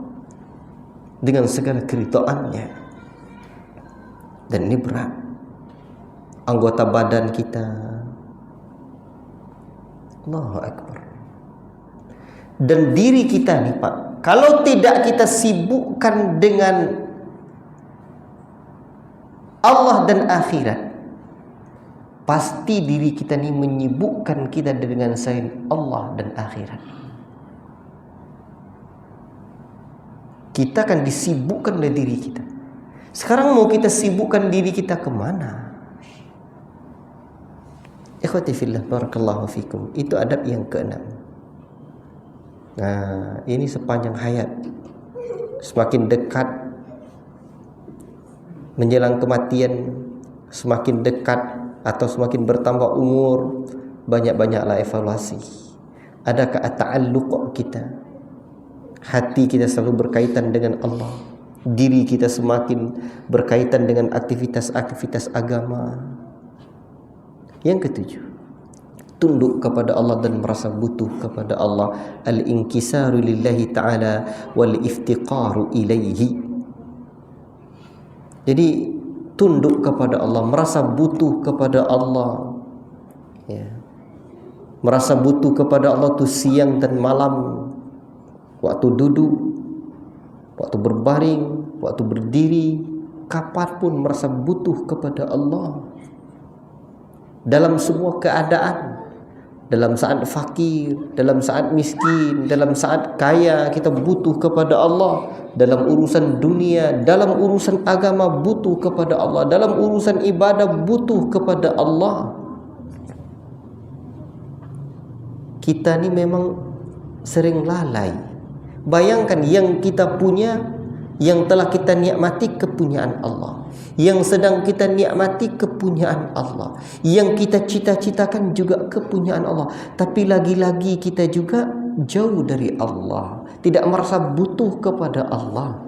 dengan segala keridhaannya. Dan ini berat. Anggota badan kita, Allahu Akbar. Dan diri kita nih Pak, kalau tidak kita sibukkan dengan Allah dan akhirat, pasti diri kita ini menyibukkan kita dengan selain Allah dan akhirat. Kita akan disibukkan oleh diri kita. Sekarang mau kita sibukkan diri kita kemana? Ikhwati fillah, barakallahu fikum. Itu adab yang keenam. Nah, ini sepanjang hayat, semakin dekat menjelang kematian, semakin dekat atau semakin bertambah umur, banyak-banyaklah evaluasi. Adakah ta'alluq kita? Hati kita selalu berkaitan dengan Allah. Diri kita semakin berkaitan dengan aktivitas-aktivitas agama. Yang ketujuh, tunduk kepada Allah dan merasa butuh kepada Allah. Al-inkisaru lillahi ta'ala wal iftiqaru ilaihi. Jadi tunduk kepada Allah, merasa butuh kepada Allah, ya. Merasa butuh kepada Allah tu siang dan malam, waktu duduk, waktu berbaring, waktu berdiri, kapanpun merasa butuh kepada Allah. Dalam semua keadaan, dalam saat fakir, dalam saat miskin, dalam saat kaya, kita butuh kepada Allah. Dalam urusan dunia, dalam urusan agama butuh kepada Allah, dalam urusan ibadah butuh kepada Allah. Kita ni memang sering lalai. Bayangkan yang kita punya, yang telah kita nikmati kepunyaan Allah, yang sedang kita nikmati kepunyaan Allah, yang kita cita-citakan juga kepunyaan Allah. Tapi lagi-lagi kita juga jauh dari Allah, tidak merasa butuh kepada Allah.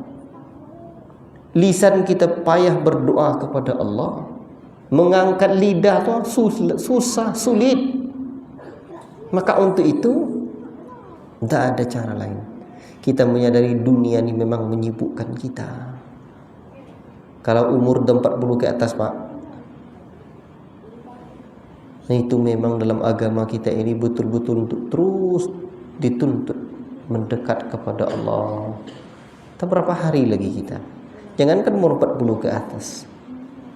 Lisan kita payah berdoa kepada Allah, mengangkat lidah tu susah, sulit. Maka untuk itu tidak ada cara lain. Kita menyadari dunia ini memang menyibukkan kita. Kalau umur 40 ke atas Pak, nah itu memang dalam agama kita ini betul-betul untuk terus dituntut mendekat kepada Allah. Tak berapa hari lagi kita. Jangankan umur 40 ke atas,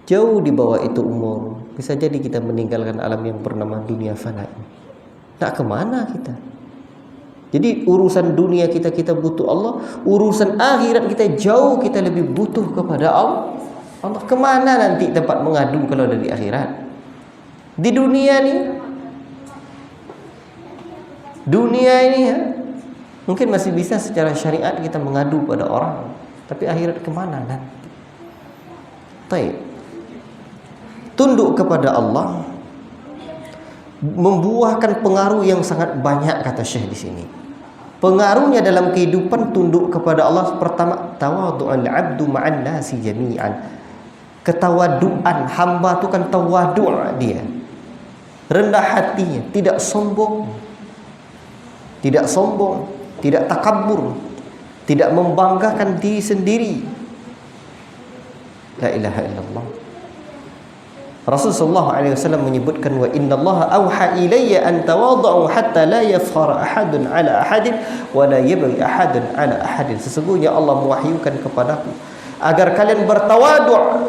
jauh di bawah itu umur, bisa jadi kita meninggalkan alam yang bernama dunia fana ini. Tak kemana kita? Jadi urusan dunia kita butuh Allah, urusan akhirat kita jauh, kita lebih butuh kepada Allah. Kemana nanti tempat mengadu kalau ada di akhirat? Di dunia ini ya, mungkin masih bisa secara syariat kita mengadu pada orang, tapi akhirat kemana nanti? Baik. Tunduk kepada Allah membuahkan pengaruh yang sangat banyak, kata Syekh di sini. Pengaruhnya dalam kehidupan tunduk kepada Allah, pertama, tawadhu'al 'abdu ma'an nasi jami'an. Ketawaduan hamba itu kan tawadhu' dia. Rendah hatinya, tidak sombong. Tidak takabur, tidak membanggakan diri sendiri. La ilaha illallah. Rasulullah SAW menyebutkan, wa innallaha auha ilayya an tawadhu hatta la yafkhara ahadun ala ahadin wa la yabghi ahadun ala ahadin. Sesungguhnya Allah mewahyukan kepadaku agar kalian bertawadhu,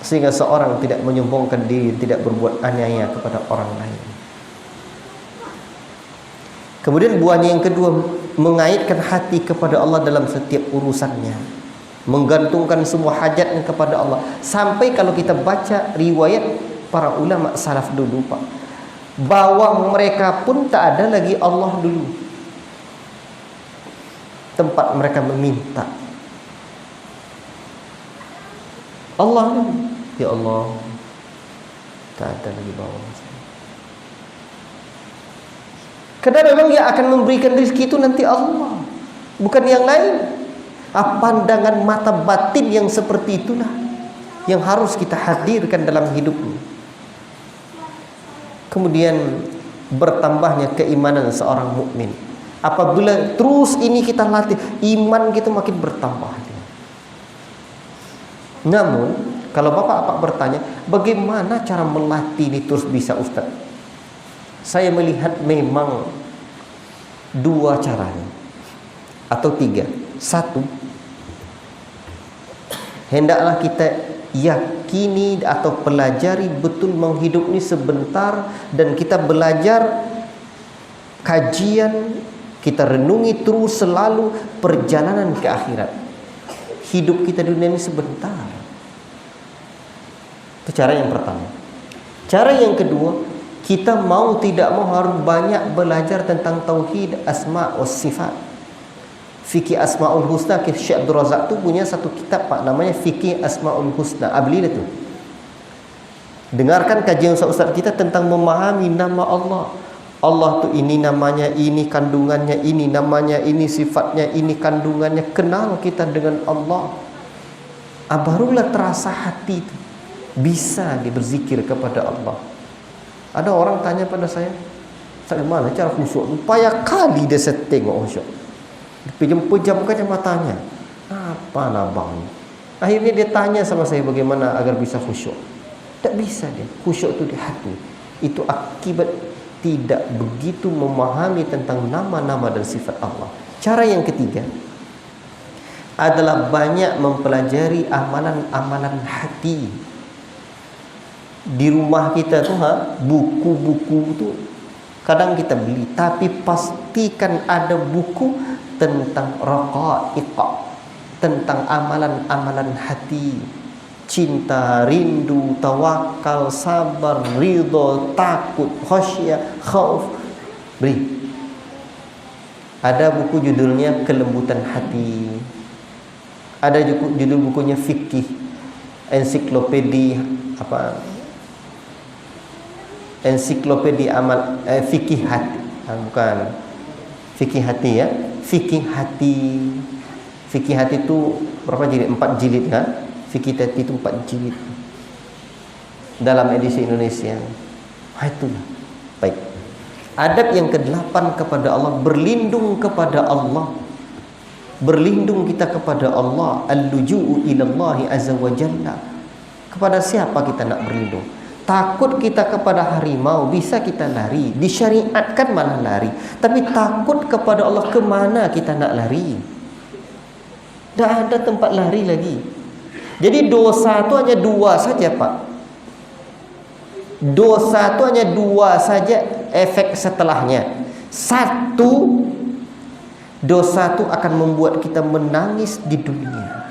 sehingga seorang tidak menyombongkan diri, tidak berbuat aniaya kepada orang lain. Kemudian buahnya yang kedua, mengaitkan hati kepada Allah dalam setiap urusannya, menggantungkan semua hajatnya kepada Allah. Sampai kalau kita baca riwayat para ulama salaf dulu, Pak, bahwa mereka pun tak ada lagi Allah dulu, tempat mereka meminta Allah, ya Allah, tak ada lagi bawah. Karena memang yang akan memberikan rezeki itu nanti Allah, bukan yang lain. Pandangan mata batin yang seperti itulah yang harus kita hadirkan dalam hidup ini. Kemudian bertambahnya keimanan seorang mukmin. Apabila terus ini kita latih, iman kita makin bertambah. Namun kalau bapak bertanya, bagaimana cara melatih ini terus bisa, Ustaz? Saya melihat memang dua caranya atau tiga. Satu, hendaklah kita yakini atau pelajari betul menghidup ini sebentar, dan kita belajar kajian, kita renungi terus selalu perjalanan ke akhirat. Hidup kita di dunia ini sebentar. Itu cara yang pertama. Cara yang kedua, kita mau tidak mau harus banyak belajar tentang tauhid asma wa sifat. Fikih Asmaul Husna. Syekh Abdul Razak tu punya satu kitab, Pak, namanya Fikih Asmaul Husna. Belilah tu. Dengarkan kajian ustaz kita tentang memahami nama Allah. Allah tu ini namanya, ini kandungannya, ini namanya, ini sifatnya, ini kandungannya. Kenal kita dengan Allah. Barulah terasa hati itu bisa dia berzikir kepada Allah. Ada orang tanya pada saya, bagaimana cara khusyuk? Payah kali dia setting khusyuk. Pejam-pejam kacamatanya. Apa nabang? Akhirnya dia tanya sama saya, bagaimana agar bisa khusyuk? Tak bisa dia. Khusyuk itu di hati. Itu akibat tidak begitu memahami tentang nama-nama dan sifat Allah. Cara yang ketiga adalah banyak mempelajari amalan-amalan hati. Di rumah kita tuh, buku-buku tu kadang kita beli, tapi pastikan ada buku tentang raqaiq, tentang amalan-amalan hati, cinta, rindu, tawakal, sabar, ridha, takut, khasyah, khauf. Beli. Ada buku judulnya Kelembutan Hati. Ada judul bukunya fikih, ensiklopedia ensiklopedia amal fikih hati. Bukan fikih hati ya, fikih hati. Fikih hati itu berapa jilid? 4 jilid kan? Fikih hati itu 4 jilid dalam edisi Indonesia. Itulah. Baik. Adab yang ke-8 kepada Allah, berlindung kepada Allah. Berlindung kita kepada Allah, al-luju'u ilallahi azza wa jalla. Kepada siapa kita nak berlindung? Takut kita kepada harimau, bisa kita lari, disyariatkan malah lari. Tapi takut kepada Allah, kemana kita nak lari? Tak ada tempat lari lagi. Jadi dosa itu hanya 2 saja, Pak. Dosa itu hanya 2 saja efek setelahnya. 1, dosa itu akan membuat kita menangis di dunia.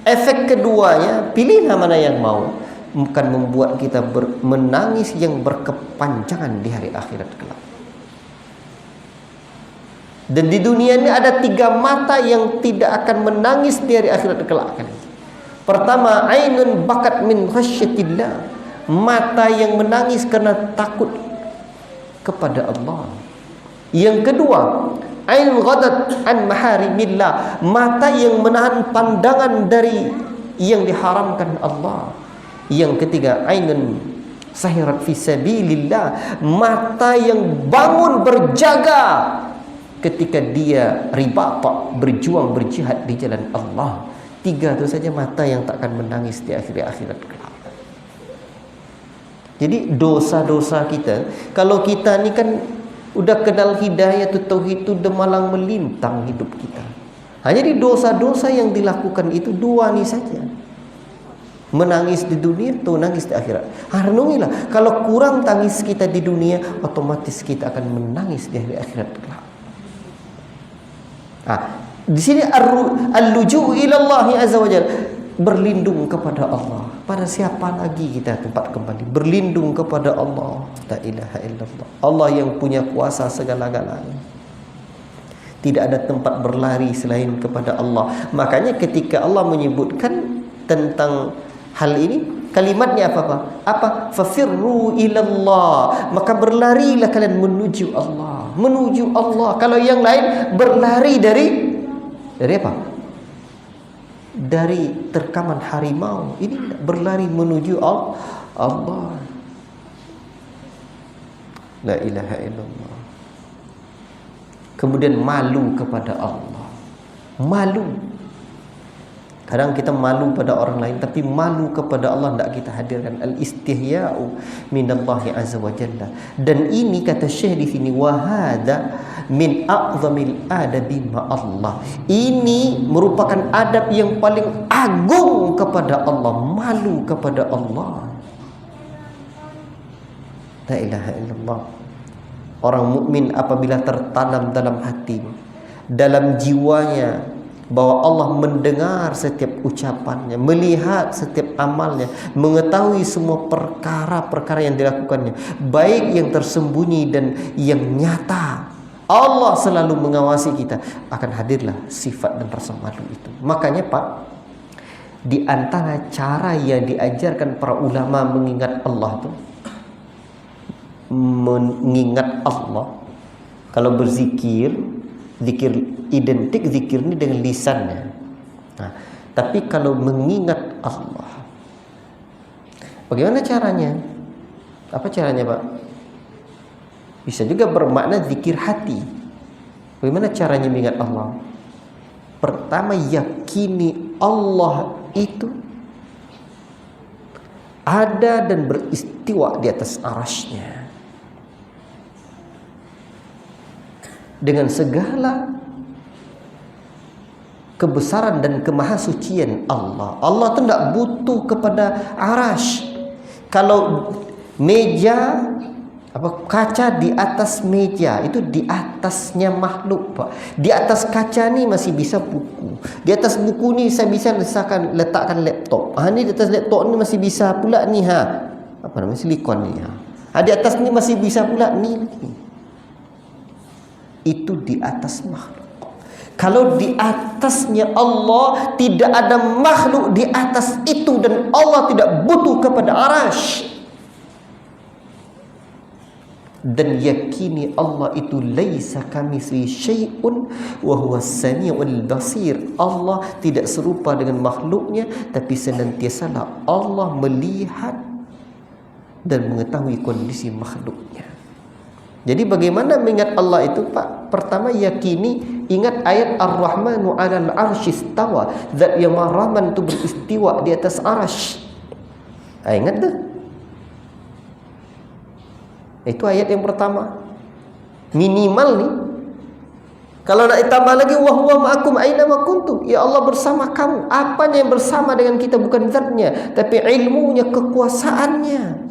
Efek keduanya, pilihlah mana yang mau, bukan membuat kita menangis yang berkepanjangan di hari akhirat kelak. Dan di dunia ini ada 3 mata yang tidak akan menangis di hari akhirat kelak. Pertama, ainun bakat min khasyatillah, mata yang menangis karena takut kepada Allah. Yang kedua, ain ghadat an maharimillah, mata yang menahan pandangan dari yang diharamkan Allah. Yang ketiga, ainun sahirat fi sabilillah, mata yang bangun berjaga ketika dia ribat, berjuang, berjihad di jalan Allah. 3 itu saja mata yang tak akan menangis di akhirat kelak. Jadi dosa-dosa kita, kalau kita ni kan udah kenal hidayah tu tauhid tu, demalang melintang hidup kita. Jadi dosa-dosa yang dilakukan itu 2 ni saja. Menangis di dunia atau nangis di akhirat? Renungilah. Kalau kurang tangis kita di dunia, otomatis kita akan menangis di hari akhirat kelak. Di sini al-luju' ila Allah azza wa jalla, berlindung kepada Allah. Pada siapa lagi kita tempat kembali? Berlindung kepada Allah. La ilaha illallah. Allah yang punya kuasa segala-galanya. Tidak ada tempat berlari selain kepada Allah. Makanya ketika Allah menyebutkan tentang hal ini, kalimatnya apa? Fafirru ilallah. Maka berlarilah kalian menuju Allah. Menuju Allah. Kalau yang lain berlari dari apa? Dari terkaman harimau. Ini berlari menuju Allah. La ilaha illallah. Kemudian malu kepada Allah. Malu. Kadang kita malu pada orang lain, tapi malu kepada Allah tidak kita hadirkan. Al-istihya'u minallahi azza wa jalla. Dan ini kata Syekh di sini, wahada min a'zamil adabi ma'allah. Ini merupakan adab yang paling agung kepada Allah. Malu kepada Allah. La ilaha illallah. Orang mukmin apabila tertanam dalam hatinya, dalam jiwanya, bahwa Allah mendengar setiap ucapannya, melihat setiap amalnya, mengetahui semua perkara-perkara yang dilakukannya, baik yang tersembunyi dan yang nyata. Allah selalu mengawasi kita. Akan hadirlah sifat dan rasa malu itu. Makanya Pak, di antara cara yang diajarkan para ulama mengingat Allah itu, mengingat Allah, kalau berzikir, zikir identik zikir ini dengan lisannya. Tapi kalau mengingat Allah, bagaimana caranya? Apa caranya Pak? Bisa juga bermakna zikir hati. Bagaimana caranya mengingat Allah? Pertama, yakini Allah itu ada dan beristiwa di atas arasy-Nya, dengan segala kebesaran dan kemahasucian Allah. Allah itu tidak butuh kepada arasy. Kalau meja, kaca di atas meja, itu di atasnya makhluk Pak. Di atas kaca ni masih bisa buku. Di atas buku ni saya bisa letakkan laptop. Ni di atas laptop ni masih bisa pula ni silikon ni di atas ni masih bisa pula ni lagi. Itu di atas makhluk. Kalau di atasnya Allah, tidak ada makhluk di atas itu, dan Allah tidak butuh kepada arasy. Dan yakini Allah itu laisa kamitslihi syai'un wa huwas samiul basir. Allah tidak serupa dengan makhluknya, tapi senantiasalah Allah melihat dan mengetahui kondisi makhluknya. Jadi bagaimana mengingat Allah itu Pak? Pertama, yakini, ingat ayat Ar-Rahmanu 'alal 'arsy istawa, zat yang Maha Rahman itu beristiwa di atas arasy. Ingat tu? Itu ayat yang pertama. Minimal nih. Kalau nak ditambah lagi, wa huwa ma'akum aina ma kuntum. Ya Allah bersama kamu. Apanya yang bersama dengan kita? Bukan zatnya, tapi ilmunya, kekuasaannya.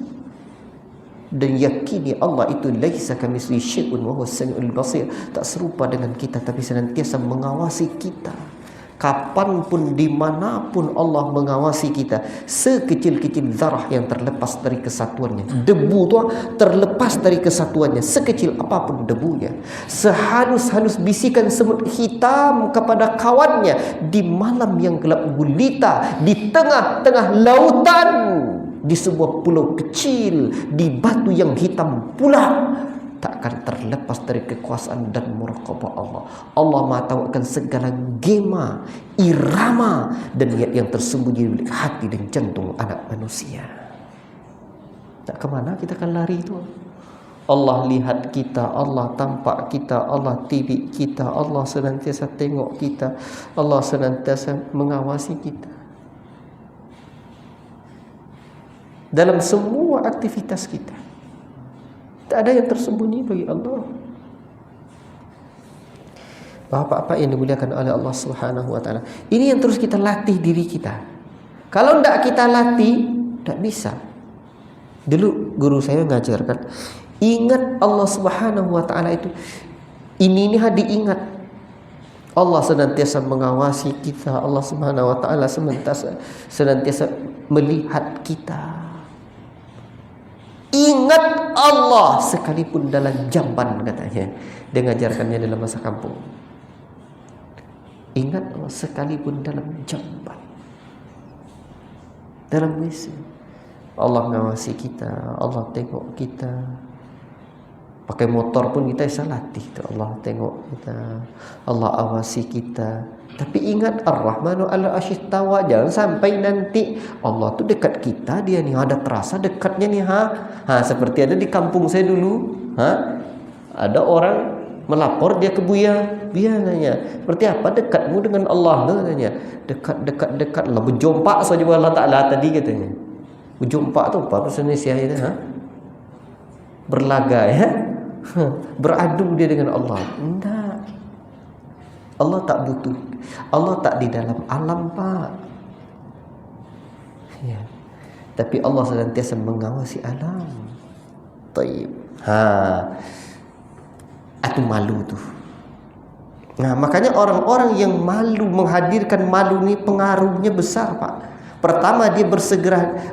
Dan yakini Allah itu laisa kamitslihi syai'un wa huwas samiul basir. Tak serupa dengan kita, tapi senantiasa mengawasi kita. Kapanpun, dimanapun Allah mengawasi kita. Sekecil-kecil zarah yang terlepas dari kesatuannya. Debu tu terlepas dari kesatuannya, sekecil apapun debunya. Sehalus-halus bisikan semut hitam kepada kawannya di malam yang gelap gulita, di tengah-tengah lautan, di sebuah pulau kecil, di batu yang hitam pula, tak akan terlepas dari kekuasaan dan muraqabah Allah. Allah Maha tahu akan segala gema, irama, dan niat yang tersembunyi di hati dan jantung anak manusia. Tak kemana kita akan lari itu? Allah lihat kita, Allah tampak kita, Allah tilik kita, Allah senantiasa tengok kita, Allah senantiasa mengawasi kita dalam semua aktivitas kita. Tak ada yang tersembunyi bagi Allah. Bapak-bapak yang dimuliakan oleh Allah Subhanahu wa taala, ini yang terus kita latih diri kita. Kalau tidak kita latih, tidak bisa. Dulu guru saya ngajarkan, ingat Allah Subhanahu wa taala itu. Ini diingat. Allah senantiasa mengawasi kita. Allah Subhanahu wa taala senantiasa melihat kita. Ingat Allah sekalipun dalam jamban, katanya. Dia ngajarkannya dalam masa kampung. Ingat Allah sekalipun dalam jamban, dalam WC. Allah mengawasi kita, Allah tengok kita. Pakai motor pun kita bisa latih tuh. Allah tengok kita, Allah awasi kita. Tapi ingat Ar-Rahmanu 'ala arsy istawa. Jangan sampai nanti Allah tuh dekat kita, dia nih ada terasa dekatnya nih, seperti ada di kampung saya dulu, ada orang melapor dia ke Buya. Dia nanya, seperti apa dekatmu dengan Allah? Dia nanya, dekat lah, berjumpa saja Allah Ta'ala tadi, katanya. Berjumpa tu apa bahasa Indonesia itu? Berlaga, ya? Beradu dia dengan Allah. Enggak. Allah tak butuh. Allah tak di dalam alam, Pak. Ya. Tapi Allah senantiasa mengawasi alam. Taib. Itu malu tuh. Nah, makanya orang-orang yang malu, menghadirkan malu ini pengaruhnya besar, Pak. Pertama, dia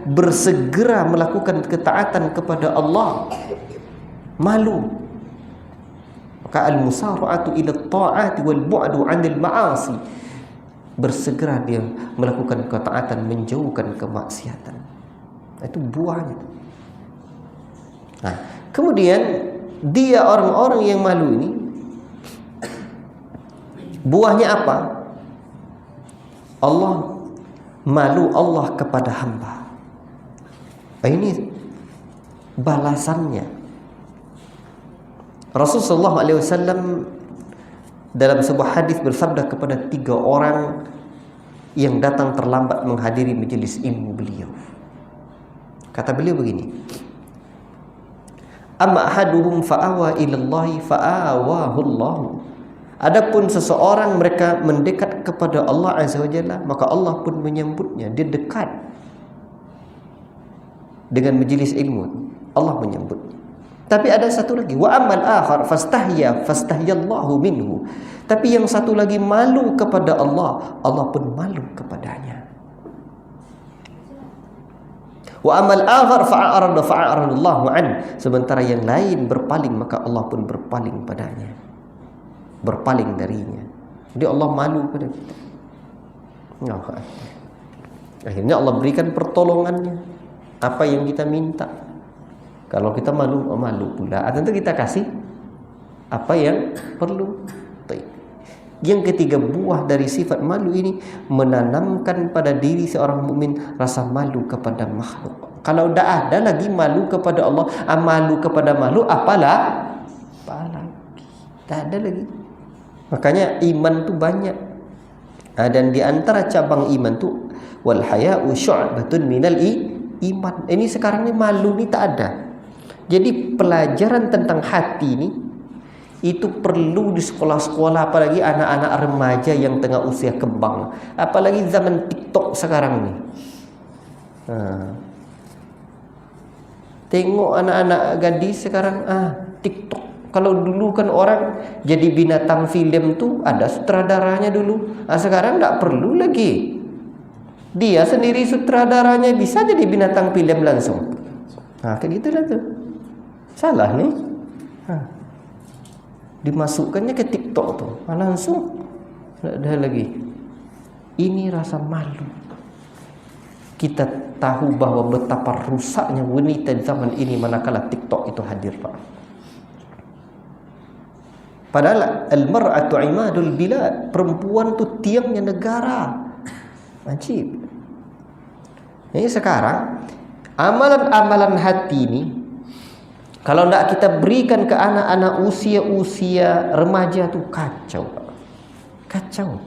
bersegera melakukan ketaatan kepada Allah. Malu. Maka al-musara'atu ila ta'ati wal bu'du 'anil ma'asi. Bersegera dia melakukan ketaatan, menjauhkan kemaksiatan. Itu buahnya. Nah, kemudian dia orang-orang yang malu ini, buahnya apa? Malu Allah kepada hamba. Ini balasannya. Rasulullah SAW dalam sebuah hadis bersabda kepada 3 orang yang datang terlambat menghadiri majelis ilmu beliau. Kata beliau begini, amma ahaduhum fa'awa ilallahi fa'awahu Allah. Adapun seseorang mereka mendekat kepada Allah Azza wa Jalla, maka Allah pun menyambutnya. Dia dekat dengan majelis ilmu, Allah menyambutnya. Tapi ada satu lagi, wa amal akhar fastahyallahu minhu. Tapi yang satu lagi malu kepada Allah, Allah pun malu kepadanya. Wa amal akhar fa'aradallahu an. Sementara yang lain berpaling, maka Allah pun berpaling padanya, berpaling darinya. Jadi Allah malu pada kita. Akhirnya Allah berikan pertolongannya, apa yang kita minta. Kalau kita malu pula, tentu kita kasih apa yang perlu. Yang ketiga, buah dari sifat malu ini menanamkan pada diri seorang mukmin rasa malu kepada makhluk. Kalau tidak ada lagi malu kepada Allah, malu kepada makhluk, apalagi tak ada lagi. Makanya iman tu banyak. Dan di antara cabang iman tu wal haya'u syu'batun minal iman. Ini sekarang ni malu ni tak ada. Jadi pelajaran tentang hati ni itu perlu di sekolah-sekolah, apalagi anak-anak remaja yang tengah usia kembang, apalagi zaman TikTok sekarang ni. Tengok anak-anak gadis sekarang TikTok. Kalau dulu kan orang jadi binatang film tu ada sutradaranya dulu. Sekarang tak perlu lagi. Dia sendiri sutradaranya, bisa jadi binatang film langsung. Kayak gitulah tu. Salah ni. Dimasukkannya ke TikTok tu, langsung tak ada lagi. Ini rasa malu. Kita tahu bahwa betapa rusaknya wanita di zaman ini manakala TikTok itu hadir, Pak. Padahal al-mar'atu imadul bilad, perempuan tu tiangnya negara. Ajib. Ini sekarang amalan-amalan hati ini, kalau tidak kita berikan ke anak-anak usia-usia remaja tu kacau. Kacau.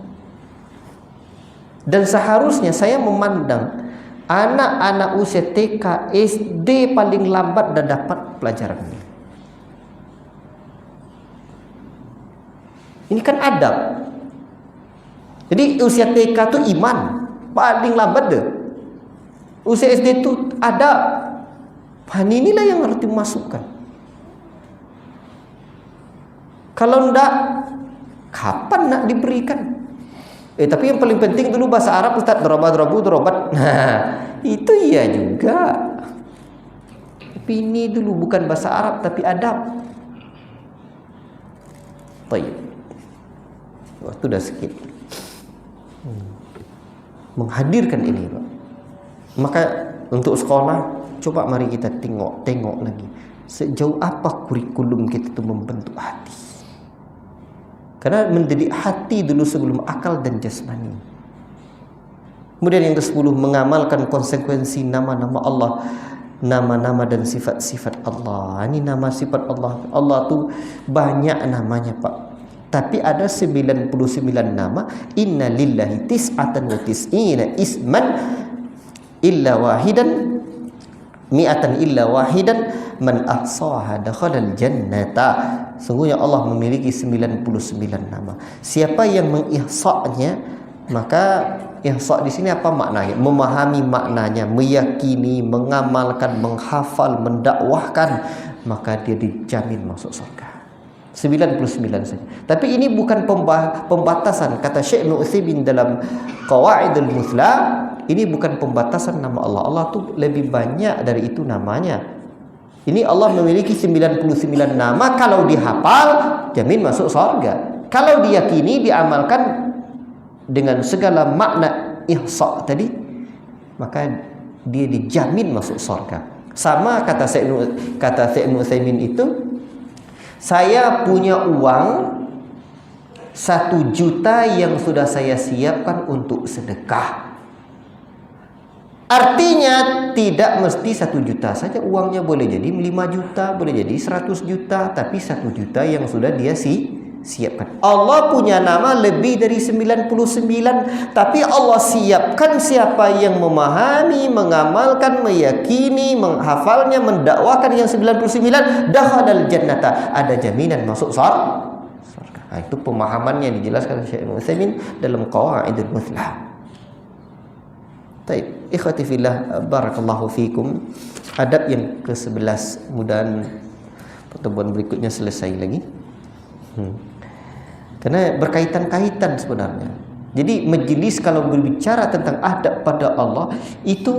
Dan seharusnya saya memandang anak-anak usia TK, SD paling lambat dah dapat pelajaran ini. Ini kan adab. Jadi usia TK tu iman paling lambat deh. Usia SD itu ada. Inilah yang harus dimasukkan. Kalau enggak, kapan nak diberikan? Tapi yang paling penting dulu bahasa Arab, Ustaz. Dorobat. Nah, itu iya juga. Tapi ini dulu bukan bahasa Arab, tapi adab. Baik. Waktu dah sikit. Menghadirkan ini, Pak. Maka untuk sekolah, coba mari kita tengok lagi. Sejauh apa kurikulum kita itu membentuk hati. Karena mendidik hati dulu sebelum akal dan jasmani. Kemudian yang ke-10, mengamalkan konsekuensi nama-nama Allah, nama-nama dan sifat-sifat Allah. Ini nama sifat Allah. Allah tuh banyak namanya, Pak. Tapi ada 99 nama. Inna lillahi tis'atan wa tis'ina isman illa wahidan mi'atan illa wahidan man ahsaha dakhalal jannata. Sungguhnya Allah memiliki 99 nama. Siapa yang mengihsa'nya, maka ihsa' di sini apa maknanya? Memahami maknanya, meyakini, mengamalkan, menghafal, mendakwahkan, maka dia dijamin masuk surga. 99 saja. Tapi ini bukan pembatasan. Kata Syekh Nu'utsaimin dalam Qawaidul Muthla, ini bukan pembatasan nama Allah. Allah tuh lebih banyak dari itu namanya. Ini Allah memiliki 99 nama. Kalau dihafal, jamin masuk surga. Kalau diyakini, diamalkan dengan segala makna ihsa' tadi, maka dia dijamin masuk surga. Sama kata Syekh Nu'utsaimin itu, saya punya uang 1 juta yang sudah saya siapkan untuk sedekah. Artinya tidak mesti 1 juta saja uangnya, boleh jadi 5 juta, boleh jadi 100 juta, tapi 1 juta yang sudah dia siapkan. Allah punya nama lebih dari 99, tapi Allah siapkan siapa yang memahami, mengamalkan, meyakini, menghafalnya, mendakwakan yang 99, dakhalal jannata, ada jaminan masuk surga. Nah, itu pemahamannya dijelaskan Syekh Utsaimin dalam Qawaidul Muthla. Baik, ikhwati fillah, barakallahu fikum. Adab yang ke-11, mudahan pertemuan berikutnya selesai lagi. Karena berkaitan-kaitan sebenarnya. Jadi majlis kalau berbicara tentang adab pada Allah, itu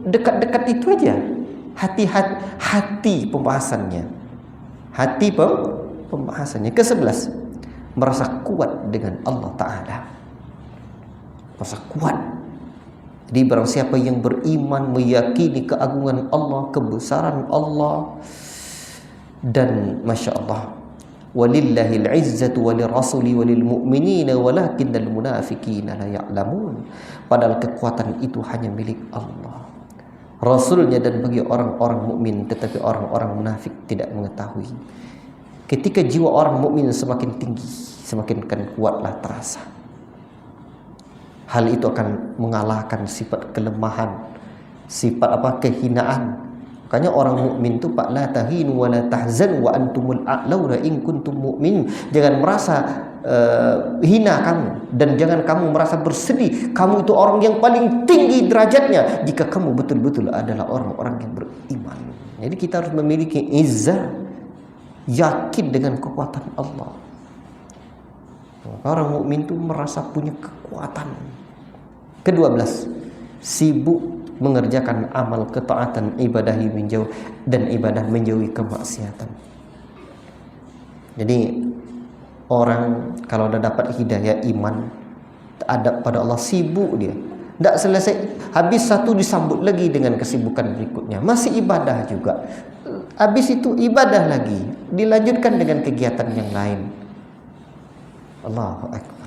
dekat-dekat itu aja. Hati pembahasannya. Pembahasannya. Ke-11, merasa kuat dengan Allah Ta'ala. Merasa kuat. Jadi barang siapa yang beriman, meyakini keagungan Allah, kebesaran Allah, dan Masya Allah, walillahil izzatu walirrasuli walil mu'minina walakinnal munafiqina la ya'lamun. Padahal kekuatan itu hanya milik Allah, Rasulnya, dan bagi orang-orang mukmin, tetapi orang-orang munafik tidak mengetahui. Ketika jiwa orang mukmin semakin tinggi, semakin kuatlah terasa. Hal itu akan mengalahkan sifat kelemahan, sifat kehinaan. Makanya orang mukmin itu, Pak, la tahinu wa la tahzanu wa antumul a'launa in kuntum mu'min. Jangan merasa hina kamu, dan jangan kamu merasa bersedih. Kamu itu orang yang paling tinggi derajatnya jika kamu betul-betul adalah orang-orang yang beriman. Jadi kita harus memiliki izzah, yakin dengan kekuatan Allah. Orang mukmin itu merasa punya kekuatan. Ke-12, sibuk mengerjakan amal ketaatan, ibadahi menjauh, dan ibadah menjauhi kemaksiatan. Jadi orang kalau sudah dapat hidayah iman, adab pada Allah, sibuk dia. Tidak selesai, habis satu disambut lagi dengan kesibukan berikutnya, masih ibadah juga. Habis itu ibadah lagi, dilanjutkan dengan kegiatan yang lain. Allahu Akbar.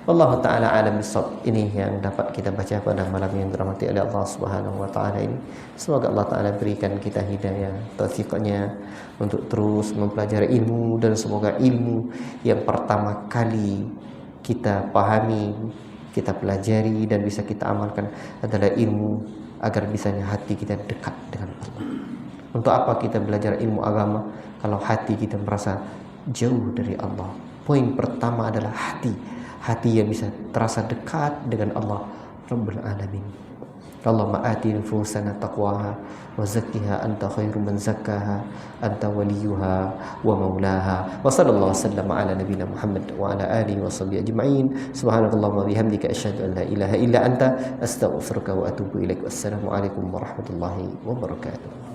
Allah Ta'ala alam bisawab. Ini yang dapat kita baca pada malam yang dirahmati oleh Allah Subhanahu wa Ta'ala ini. Semoga Allah Ta'ala berikan kita hidayah, taufiknya untuk terus mempelajari ilmu, dan semoga ilmu yang pertama kali kita pahami, kita pelajari dan bisa kita amalkan adalah ilmu agar bisanya hati kita dekat dengan Allah. Untuk apa kita belajar ilmu agama kalau hati kita merasa jauh dari Allah? Poin pertama adalah hati yang bisa terasa dekat dengan Allah rabbal alamin. Allahumma ati nufusana taqwaha wa zakkiha anta khairu man zakkaha anta waliyuha wa maulaha. Wa sallallahu sallama ala nabiyyina Muhammad wa ala alihi wa sahbihi ajma'in. Subhanakallahumma bihamdika asyhadu an la ilaha illa anta astaghfiruka wa atubu ilaik. Wassalamu alaikum warahmatullahi wabarakatuh.